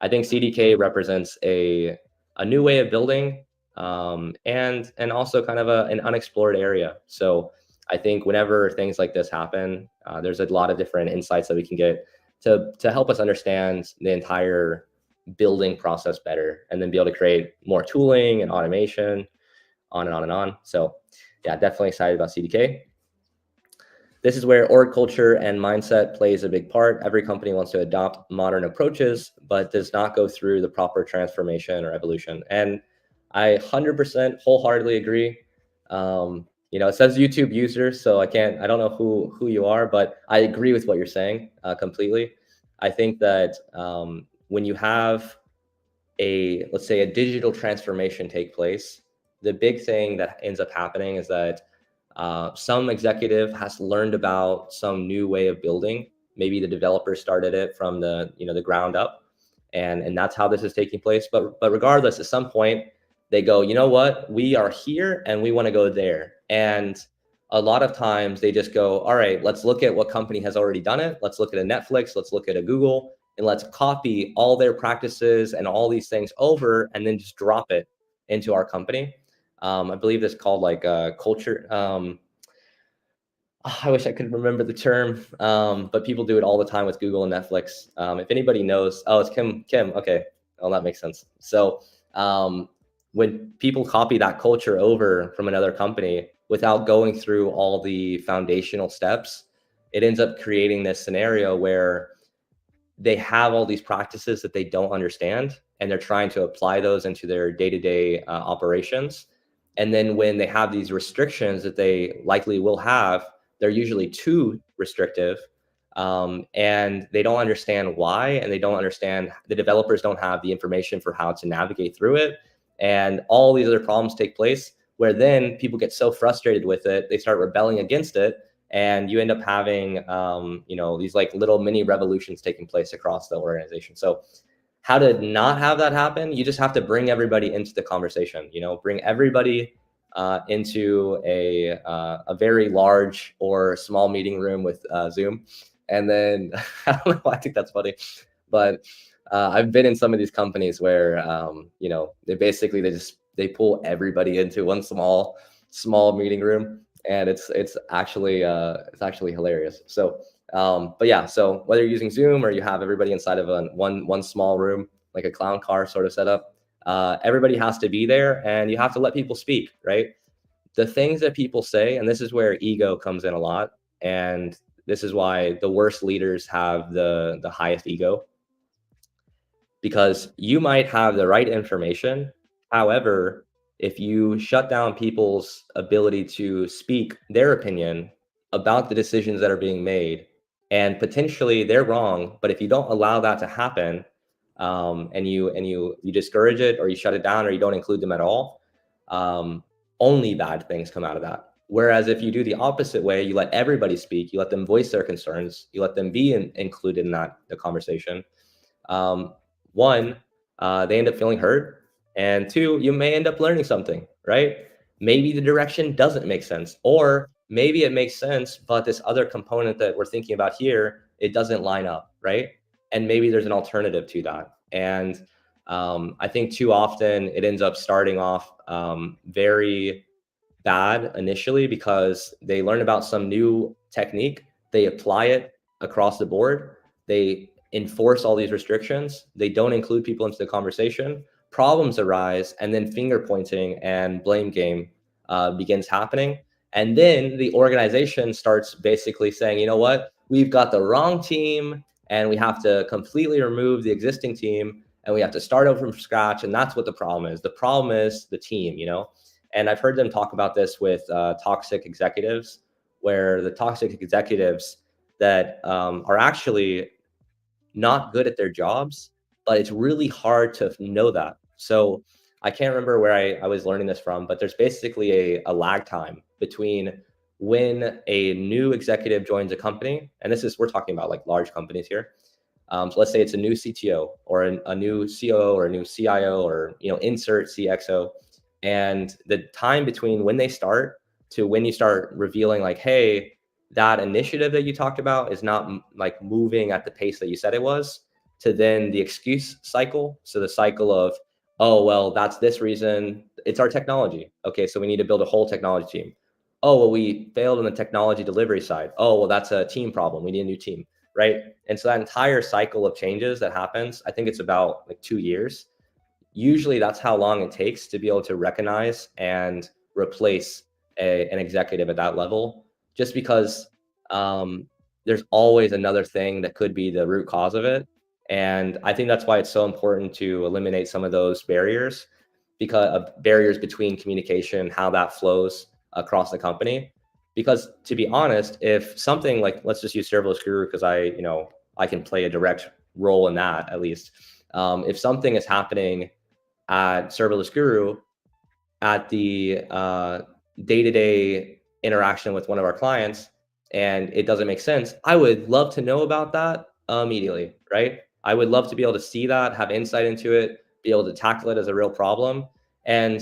S1: I think CDK represents a new way of building, and also kind of an unexplored area. So I think whenever things like this happen, there's a lot of different insights that we can get to help us understand the entire building process better, and then be able to create more tooling and automation, on and on and on. So yeah, definitely excited about CDK. This is where org culture and mindset plays a big part. Every company wants to adopt modern approaches, but does not go through the proper transformation or evolution. And I 100% wholeheartedly agree. It says YouTube user, so I don't know who you are, but I agree with what you're saying completely. I think that when you have let's say a digital transformation take place, the big thing that ends up happening is that some executive has learned about some new way of building. Maybe the developer started it from the ground up, and that's how this is taking place. But regardless, at some point they go, you know what, we are here and we want to go there. And a lot of times they just go, all right, let's look at what company has already done it. Let's look at a Netflix, let's look at a Google, and let's copy all their practices and all these things over, and then just drop it into our company. I believe it's called like culture. I wish I could remember the term, but people do it all the time with Google and Netflix. If anybody knows, it's Kim. Okay, well, that makes sense. So when people copy that culture over from another company without going through all the foundational steps, it ends up creating this scenario where they have all these practices that they don't understand, and they're trying to apply those into their day-to-day operations. And then when they have these restrictions that they likely will have, they're usually too restrictive, and they don't understand why, and the developers don't have the information for how to navigate through it. And all these other problems take place, where then people get so frustrated with it, they start rebelling against it, and you end up having these like little mini revolutions taking place across the organization. So how to not have that happen, you just have to bring everybody into the conversation, bring everybody into a very large or small meeting room with Zoom. And then I don't know, I think that's funny, but I've been in some of these companies where they pull everybody into one small meeting room, and it's actually hilarious. So but yeah, so whether you're using Zoom or you have everybody inside of one small room, like a clown car sort of setup, everybody has to be there, and you have to let people speak, right? The things that people say, and this is where ego comes in a lot, and this is why the worst leaders have the highest ego, because you might have the right information. However, if you shut down people's ability to speak their opinion about the decisions that are being made, and potentially they're wrong, but if you don't allow that to happen, and you discourage it, or you shut it down, or you don't include them at all, only bad things come out of that. Whereas if you do the opposite way, you let everybody speak, you let them voice their concerns, you let them be included in the conversation. One, they end up feeling heard, and two, you may end up learning something, right? Maybe the direction doesn't make sense, or maybe it makes sense, but this other component that we're thinking about here, it doesn't line up, right? And maybe there's an alternative to that. And I think too often it ends up starting off very bad initially, because they learn about some new technique, they apply it across the board, they enforce all these restrictions, they don't include people into the conversation, problems arise, and then finger pointing and blame game begins happening. And then the organization starts basically saying, you know what, we've got the wrong team, and we have to completely remove the existing team, and we have to start over from scratch. And that's what the problem is. The problem is the team, and I've heard them talk about this with toxic executives, where the toxic executives that are actually not good at their jobs, but it's really hard to know that. So I can't remember where I was learning this from, but there's basically a lag time between when a new executive joins a company, and we're talking about like large companies here. So let's say it's a new CTO, or a new COO, or a new CIO, or insert CXO, and the time between when they start to when you start revealing, like, hey, that initiative that you talked about is not like moving at the pace that you said it was, to then the excuse cycle. So the cycle of, oh, well, that's this reason, it's our technology. Okay, so we need to build a whole technology team. Oh, well, we failed on the technology delivery side. Oh, well, that's a team problem, we need a new team, right? And so that entire cycle of changes that happens, I think it's about like 2 years. Usually that's how long it takes to be able to recognize and replace an executive at that level, just because there's always another thing that could be the root cause of it. And I think that's why it's so important to eliminate some of those barriers, because of barriers between communication, how that flows across the company. Because to be honest, if something like, let's just use Serverless Guru, because I can play a direct role in that, at least. If something is happening at Serverless Guru at the day-to-day interaction with one of our clients, and it doesn't make sense, I would love to know about that immediately, right? I would love to be able to see that, have insight into it, be able to tackle it as a real problem, and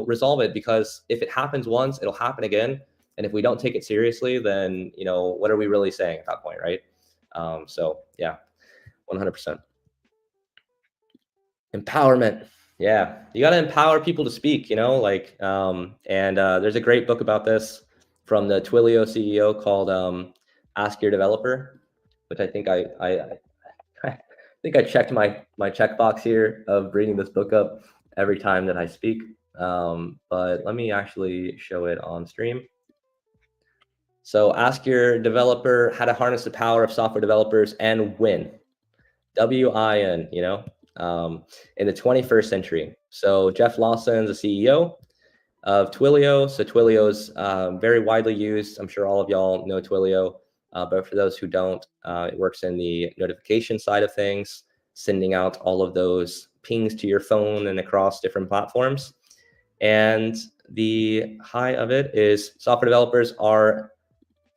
S1: resolve it. Because if it happens once, it'll happen again, and if we don't take it seriously, then what are we really saying at that point, right? So yeah, 100%. Empowerment. Yeah, you got to empower people to speak, and there's a great book about this from the Twilio CEO called Ask Your Developer, which I think I think I checked my checkbox here of bringing this book up every time that I speak. But let me actually show it on stream. So Ask Your Developer: How to Harness the Power of Software Developers and Win. WIN, in the 21st century. So Jeff Lawson is the CEO of Twilio. So Twilio is very widely used. I'm sure all of y'all know Twilio, but for those who don't, it works in the notification side of things, sending out all of those pings to your phone and across different platforms. And the high of it is software developers are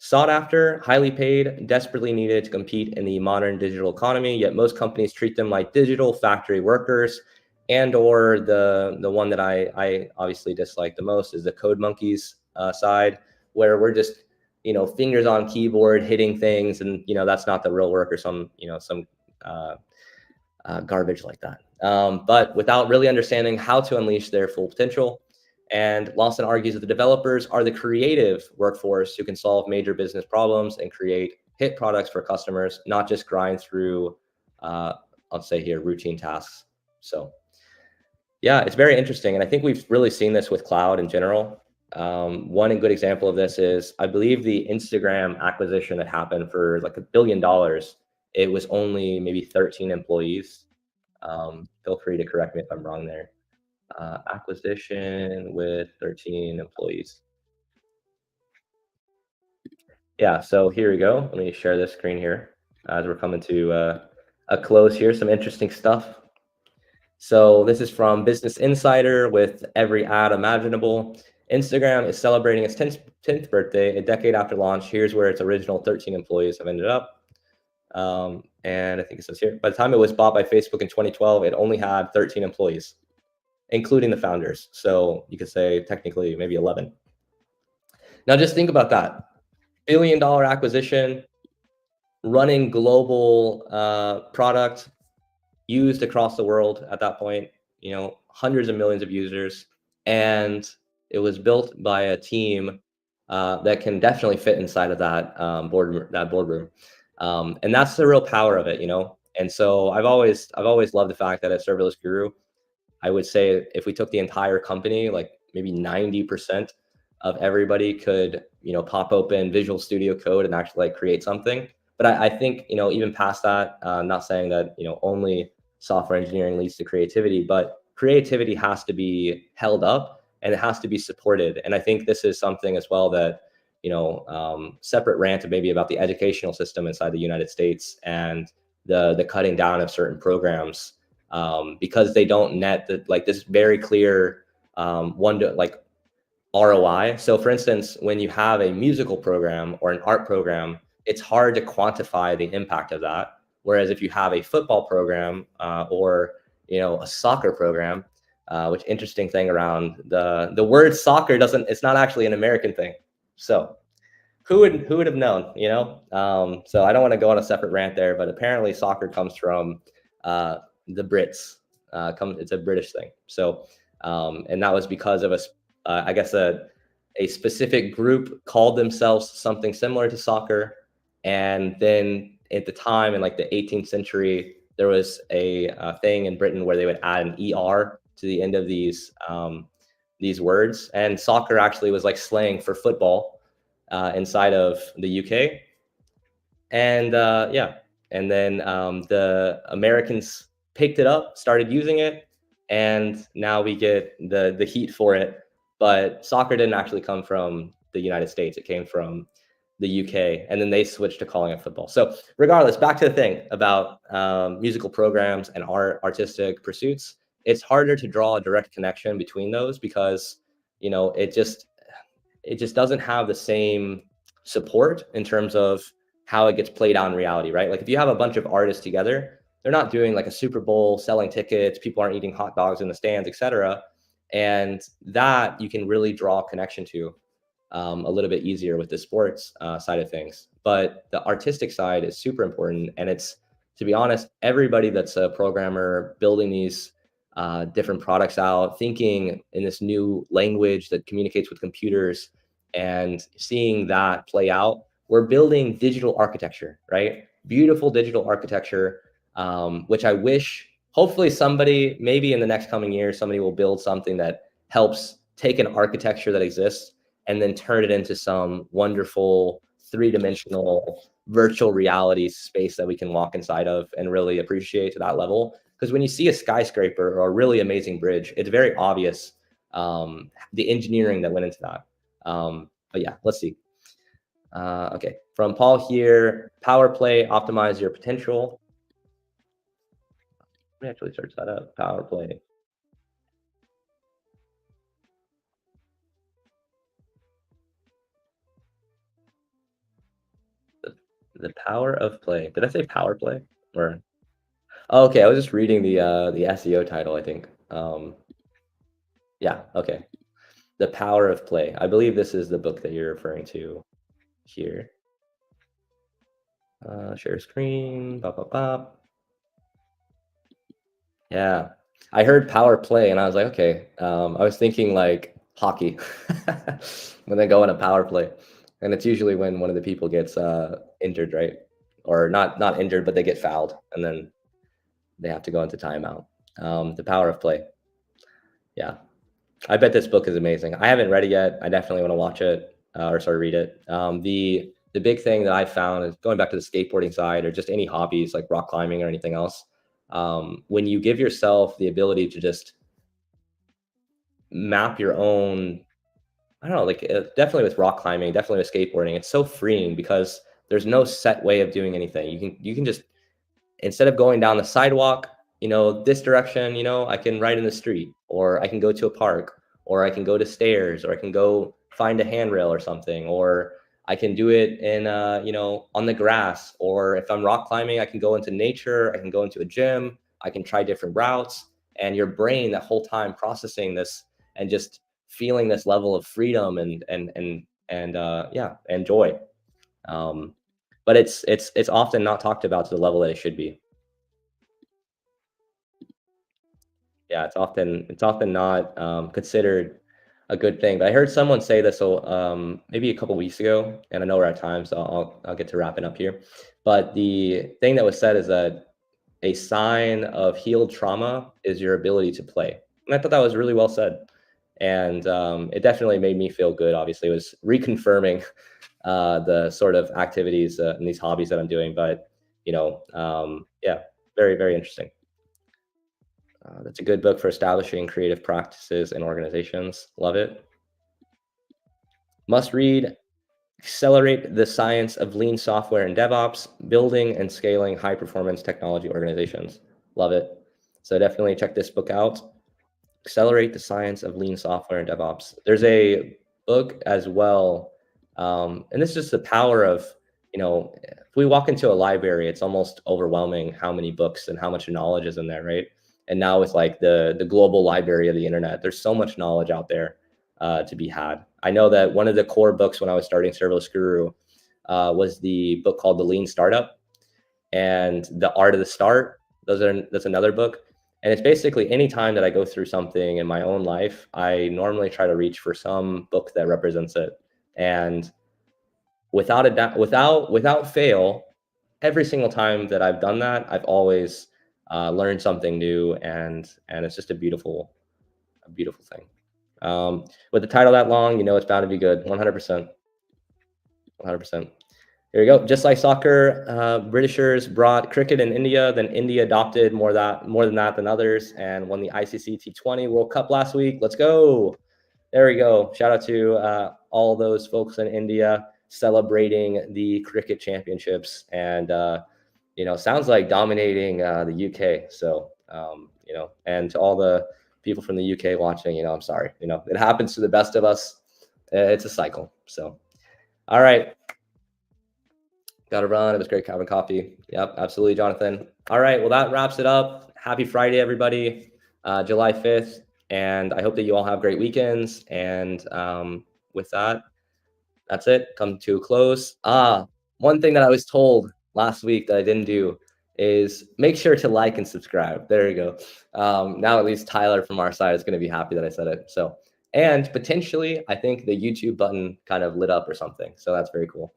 S1: Sought after, highly paid, desperately needed to compete in the modern digital economy, yet most companies treat them like digital factory workers. And or the one that I obviously dislike the most is the code monkeys side, where we're just, fingers on keyboard hitting things, and that's not the real work, or some uh, garbage like that. But without really understanding how to unleash their full potential. And Lawson argues that the developers are the creative workforce who can solve major business problems and create hit products for customers, not just grind through, I'll say here, routine tasks. So yeah, it's very interesting. And I think we've really seen this with cloud in general. One good example of this is, I believe, the Instagram acquisition that happened for like $1 billion. It was only maybe 13 employees. Feel free to correct me if I'm wrong there. Acquisition with 13 employees. Yeah, so here we go. Let me share this screen here as we're coming to a close here. Some interesting stuff. So this is from Business Insider with every ad imaginable. Instagram is celebrating its 10th birthday, a decade after launch. Here's where its original 13 employees have ended up. And I think it says here, by the time it was bought by Facebook in 2012, it only had 13 employees, including the founders. So you could say technically maybe 11. Now just think about that. $1 billion acquisition, running global product, used across the world at that point, hundreds of millions of users. And it was built by a team that can definitely fit inside of that boardroom. And that's the real power of it, And so I've always loved the fact that at Serverless Guru, I would say if we took the entire company, like maybe 90% of everybody could, pop open Visual Studio Code and actually like create something. But I think, even past that, not saying that, only software engineering leads to creativity, but creativity has to be held up and it has to be supported. And I think this is something as well that, separate rant maybe about the educational system inside the United States and the cutting down of certain programs, because they don't net this very clear ROI. So for instance, when you have a musical program or an art program, it's hard to quantify the impact of that. Whereas if you have a football program or a soccer program, which interesting thing around the word soccer it's not actually an American thing. So who would have known, So I don't want to go on a separate rant there, but apparently soccer comes from the Brits. It's a British thing. So and that was because of I guess a specific group called themselves something similar to soccer. And then at the time in like the 18th century, there was a thing in Britain where they would add an ER to the end of these words. And soccer actually was like slang for football inside of the UK. And and then the Americans picked it up, started using it, and now we get the heat for it. But soccer didn't actually come from the United States; it came from the UK, and then they switched to calling it football. So, regardless, back to the thing about musical programs and artistic pursuits. It's harder to draw a direct connection between those because it just doesn't have the same support in terms of how it gets played out in reality, right? Like if you have a bunch of artists together, they're not doing like a Super Bowl selling tickets, people aren't eating hot dogs in the stands, etc. And that you can really draw a connection to a little bit easier with the sports side of things. But the artistic side is super important. And it's, to be honest, everybody that's a programmer building these different products out, thinking in this new language that communicates with computers and seeing that play out, we're building digital architecture, right? Beautiful digital architecture, which I wish, hopefully somebody, maybe in the next coming years, somebody will build something that helps take an architecture that exists and then turn it into some wonderful three-dimensional virtual reality space that we can walk inside of and really appreciate to that level. Because when you see a skyscraper or a really amazing bridge, it's very obvious the engineering that went into that. But yeah, let's see. Okay, from Paul here, power play, optimize your potential. Let me actually search that up, power play. The Power of Play. Did I say power play? Or oh, okay, I was just reading the SEO title, I think. Yeah, okay. The Power of Play. I believe this is the book that you're referring to here. Share screen. Bop, bop, bop. Yeah. I heard power play and I was like, okay. I was thinking like hockey when they go in a power play. And it's usually when one of the people gets injured, right? Or not injured, but they get fouled and then they have to go into timeout. The Power of Play. Yeah. I bet this book is amazing. I haven't read it yet. I definitely want to watch it or sorry, read it. The big thing that I found is going back to the skateboarding side or just any hobbies like rock climbing or anything else. When you give yourself the ability to just map your own, I don't know, like definitely with rock climbing, definitely with skateboarding, it's so freeing because there's no set way of doing anything. You can just instead of going down the sidewalk, this direction, I can ride in the street, or I can go to a park, or I can go to stairs, or I can go find a handrail or something, or I can do it in, on the grass, or if I'm rock climbing, I can go into nature, I can go into a gym, I can try different routes, and your brain that whole time processing this and just feeling this level of freedom and joy. Um, but it's often not talked about to the level that it should be. Yeah, it's often not considered a good thing. But I heard someone say this maybe a couple weeks ago, and I know we're at time, so I'll get to wrapping up here. But the thing that was said is that a sign of healed trauma is your ability to play, and I thought that was really well said. And it definitely made me feel good. Obviously, it was reconfirming the sort of activities and these hobbies that I'm doing. But yeah, very very interesting. That's a good book for establishing creative practices and organizations. Love it. Must read Accelerate the Science of Lean Software and DevOps, Building and Scaling High Performance Technology Organizations. Love it. So definitely check this book out. Accelerate the Science of Lean Software and DevOps. There's a book as well. And this is just the power of, if we walk into a library, it's almost overwhelming how many books and how much knowledge is in there, right? And now with like the global library of the internet, there's so much knowledge out there to be had. I know that one of the core books when I was starting Serverless Guru was the book called The Lean Startup and The Art of the Start. That's another book. And it's basically any time that I go through something in my own life, I normally try to reach for some book that represents it. And without a doubt, without fail, every single time that I've done that, I've always learned something new, and it's just a beautiful thing. With the title that long, it's bound to be good. 100%. 100%. Here we go. Just like soccer, Britishers brought cricket in India. Then India adopted more than that than others, and won the ICC T20 World Cup last week. Let's go. There we go. Shout out to all those folks in India celebrating the cricket championships, and sounds like dominating the UK. So and to all the people from the UK watching, I'm sorry. It happens to the best of us. It's a cycle. So, all right. Got to run. It was great having coffee. Yep, absolutely, Jonathan. All right. Well, that wraps it up. Happy Friday, everybody. July 5th. And I hope that you all have great weekends. And with that, that's it. Come to a close. One thing that I was told last week that I didn't do is make sure to like and subscribe. There you go. Now at least Tyler from our side is going to be happy that I said it. So, and potentially, I think the YouTube button kind of lit up or something. So that's very cool.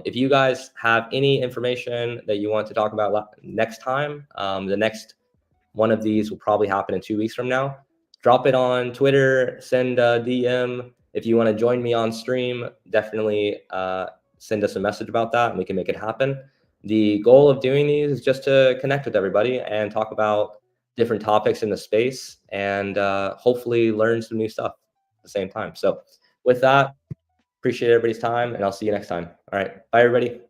S1: If you guys have any information that you want to talk about next time, the next one of these will probably happen in 2 weeks from now. Drop it on Twitter, send a DM. If you want to join me on stream, definitely send us a message about that and we can make it happen. The goal of doing these is just to connect with everybody and talk about different topics in the space and hopefully learn some new stuff at the same time. So with that, appreciate everybody's time and I'll see you next time. All right. Bye, everybody.